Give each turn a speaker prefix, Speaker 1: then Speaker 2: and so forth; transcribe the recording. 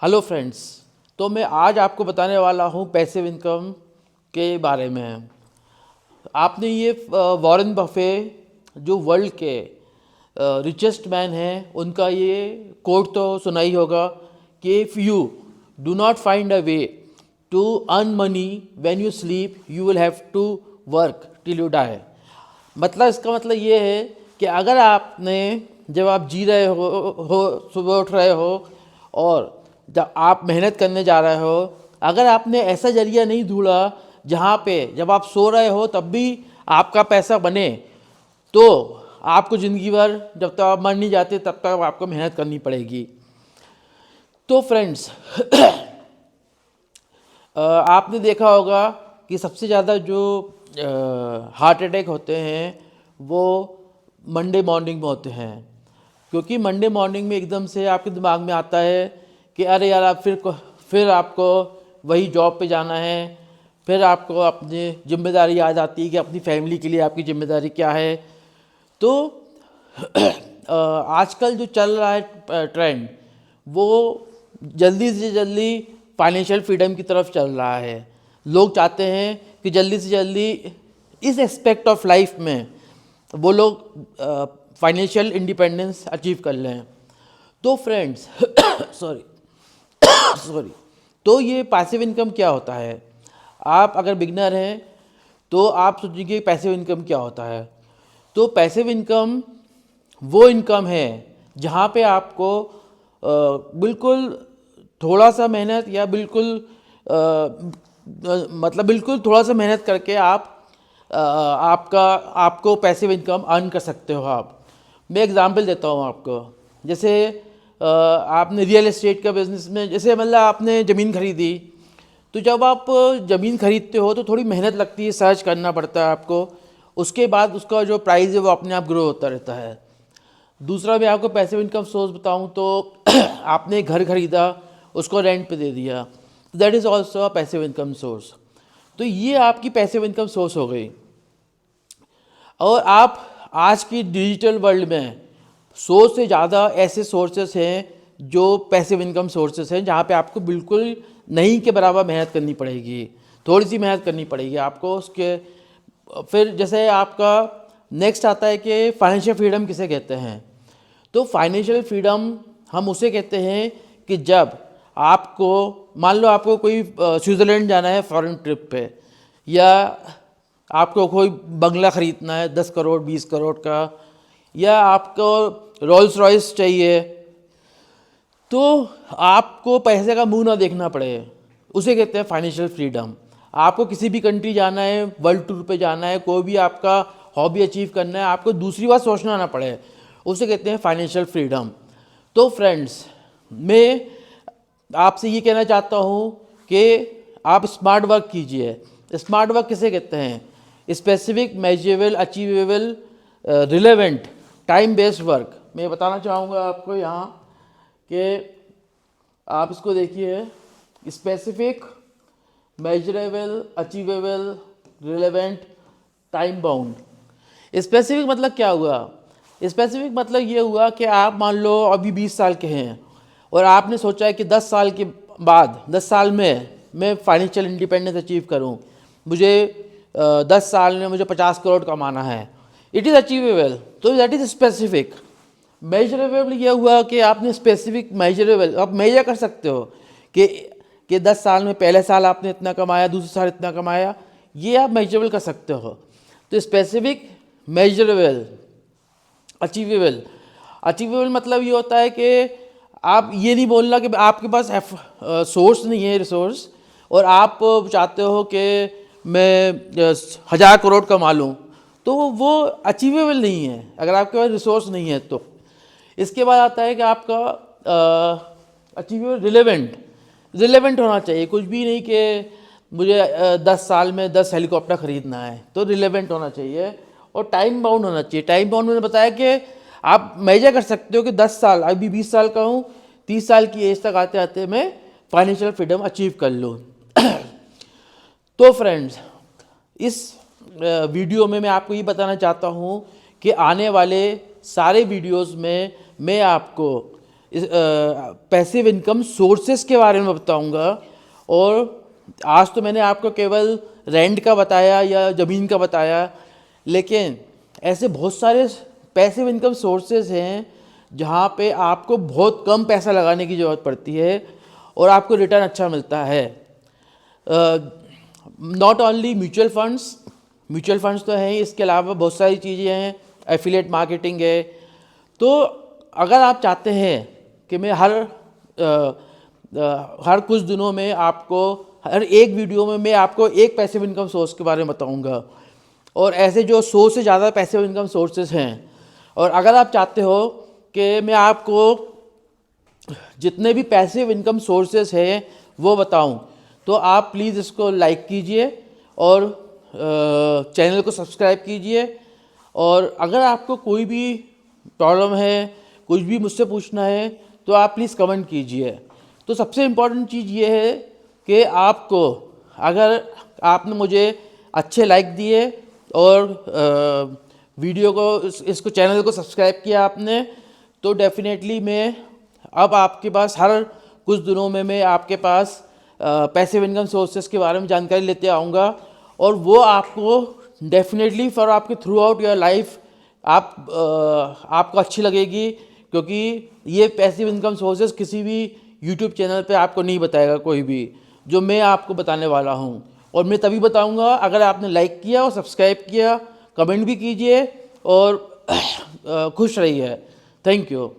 Speaker 1: Hello friends. तो मैं आज आपको बताने वाला हूँ पैसिव इनकम के बारे में। आपने ये वॉरेन बफे जो वर्ल्ड के रिचेस्ट मैन हैं उनका ये कोट तो सुना ही होगा कि if you do not find a way to earn money when you sleep you will have to work till you die. मतलब इसका मतलब ये है कि अगर आपने जब आप जी रहे हो सुबह उठ रहे हो और जब आप मेहनत करने जा रहे हो, अगर आपने ऐसा जरिया नहीं ढूंढा जहाँ पे जब आप सो रहे हो तब भी आपका पैसा बने, तो आपको ज़िंदगी भर जब तक आप मर नहीं जाते तब तक आपको मेहनत करनी पड़ेगी। तो फ्रेंड्स आपने देखा होगा कि सबसे ज़्यादा जो हार्ट अटैक होते हैं वो मंडे मॉर्निंग में होते हैं, क्योंकि मंडे मॉर्निंग में एकदम से आपके दिमाग में आता है कि अरे यार आप फिर आपको वही जॉब पे जाना है, फिर आपको अपनी जिम्मेदारी याद आती है कि अपनी फैमिली के लिए आपकी जिम्मेदारी क्या है। तो आजकल जो चल रहा है ट्रेंड वो जल्दी से जल्दी फाइनेंशियल फ्रीडम की तरफ चल रहा है। लोग चाहते हैं कि जल्दी से जल्दी इस एस्पेक्ट ऑफ लाइफ में वो लोग फाइनेंशियल इंडिपेंडेंस अचीव कर लें। तो फ्रेंड्स सॉरी तो ये पैसिव इनकम क्या होता है? आप अगर बिगनर हैं तो आप सोचिए पैसिव इनकम क्या होता है। तो पैसिव इनकम वो इनकम है जहाँ पे आपको बिल्कुल थोड़ा सा मेहनत या बिल्कुल थोड़ा सा मेहनत करके आपको पैसिव इनकम अर्न कर सकते हो आप। मैं एग्जांपल देता हूँ आपको। जैसे आपने रियल एस्टेट का बिजनेस में, जैसे मतलब आपने ज़मीन खरीदी, तो जब आप ज़मीन खरीदते हो तो थोड़ी मेहनत लगती है, सर्च करना पड़ता है आपको। उसके बाद उसका जो प्राइस है वो अपने आप ग्रो होता रहता है। दूसरा मैं आपको पैसिव इनकम सोर्स बताऊं तो आपने घर खरीदा, उसको रेंट पे दे दिया, that is also a passive income source. तो ये आपकी पैसिव इनकम सोर्स हो गई। और आप आज की डिजिटल वर्ल्ड में 100 से ज़्यादा ऐसे सोर्सेस हैं जो पैसिव इनकम सोर्सेस हैं जहाँ पे आपको बिल्कुल नहीं के बराबर मेहनत करनी पड़ेगी, थोड़ी सी मेहनत करनी पड़ेगी आपको उसके। फिर जैसे आपका नेक्स्ट आता है कि फाइनेंशियल फ्रीडम किसे कहते हैं। तो फाइनेंशियल फ्रीडम हम उसे कहते हैं कि जब आपको मान लो आपको कोई स्विट्ज़रलैंड जाना है फॉरेन ट्रिप पे, या आपको कोई बंगला ख़रीदना है 10 करोड़ 20 करोड़ का, या आपको रोल्स रॉयस चाहिए, तो आपको पैसे का मुंह ना देखना पड़े, उसे कहते हैं फाइनेंशियल फ्रीडम। आपको किसी भी कंट्री जाना है, वर्ल्ड टूर पे जाना है, कोई भी आपका हॉबी अचीव करना है, आपको दूसरी बार सोचना ना पड़े, उसे कहते हैं फाइनेंशियल फ्रीडम। तो फ्रेंड्स मैं आपसे ये कहना चाहता हूँ कि आप स्मार्ट वर्क कीजिए। स्मार्ट वर्क किसे कहते हैं? Specific, measurable, achievable, relevant, time based work. मैं बताना चाहूँगा आपको यहाँ कि आप इसको देखिए, specific, measurable, achievable, relevant, time bound. Specific मतलब क्या हुआ? स्पेसिफिक मतलब ये हुआ कि आप मान लो अभी 20 साल के हैं और आपने सोचा है कि 10 साल के बाद 10 साल में मैं फाइनेंशियल इंडिपेंडेंस अचीव करूं, मुझे 10 साल में मुझे 50 करोड़ कमाना है। इट इज़ अचीवेबल, तो दैट इज़ स्पेसिफिक। मेजरेबल ये हुआ कि आपने स्पेसिफिक मेजरेबल, आप मेजर कर सकते हो कि 10 साल में पहले साल आपने इतना कमाया, दूसरे साल इतना कमाया, ये आप मेजरेबल कर सकते हो। तो स्पेसिफिक, मेजरेबल, अचीवेबल। अचीवेबल मतलब ये होता है कि आप ये नहीं बोलना कि आपके पास सोर्स नहीं है रिसोर्स और आप चाहते हो कि मैं 1000 करोड़ कमा लूँ, तो वो अचीवेबल नहीं है अगर आपके पास रिसोर्स नहीं है। तो इसके बाद आता है कि आपका अचीवेबल, रिलेवेंट होना चाहिए। कुछ भी नहीं कि मुझे 10 साल में 10 हेलीकॉप्टर ख़रीदना है, तो रिलेवेंट होना चाहिए। और टाइम बाउंड होना चाहिए। टाइम बाउंड मैंने बताया कि आप मेजर कर सकते हो कि 10 साल, अभी 20 साल का हूँ, 30 साल की एज तक आते आते मैं फाइनेंशियल फ्रीडम अचीव कर लूँ। तो फ्रेंड्स इस वीडियो में मैं आपको ये बताना चाहता हूँ कि आने वाले सारे वीडियोस में मैं आपको पैसिव इनकम सोर्सेस के बारे में बताऊंगा। और आज तो मैंने आपको केवल रेंट का बताया या ज़मीन का बताया, लेकिन ऐसे बहुत सारे पैसिव इनकम सोर्सेज हैं जहाँ पे आपको बहुत कम पैसा लगाने की ज़रूरत पड़ती है और आपको रिटर्न अच्छा मिलता है। नॉट ओनली म्यूचुअल फंड्स तो हैं ही, इसके अलावा बहुत सारी चीज़ें हैं, एफिलिएट मार्केटिंग है। तो अगर आप चाहते हैं कि मैं हर कुछ दिनों में आपको हर एक वीडियो में मैं आपको एक पैसिव इनकम सोर्स के बारे में बताऊंगा, और ऐसे जो 100 से ज़्यादा पैसिव इनकम सोर्सेज हैं, और अगर आप चाहते हो कि मैं आपको जितने भी पैसिव इनकम सोर्सेज हैं वो बताऊं, तो आप प्लीज़ इसको लाइक कीजिए और चैनल को सब्सक्राइब कीजिए। और अगर आपको कोई भी प्रॉब्लम है, कुछ भी मुझसे पूछना है, तो आप प्लीज़ कमेंट कीजिए। तो सबसे इम्पॉर्टेंट चीज़ ये है कि आपको, अगर आपने मुझे अच्छे लाइक दिए और वीडियो को इसको चैनल को सब्सक्राइब किया आपने, तो डेफिनेटली मैं अब आपके पास हर कुछ दिनों में मैं आपके पास पैसिव इनकम सोर्सेज के बारे में जानकारी लेते आऊँगा, और वो आपको डेफिनेटली फॉर आपके थ्रू आउट योर लाइफ आपको अच्छी लगेगी, क्योंकि ये पैसिव इनकम सोर्सेज किसी भी यूट्यूब चैनल पे आपको नहीं बताएगा कोई भी, जो मैं आपको बताने वाला हूँ। और मैं तभी बताऊँगा अगर आपने लाइक किया और सब्सक्राइब किया, कमेंट भी कीजिए और खुश रहिए। Thank you.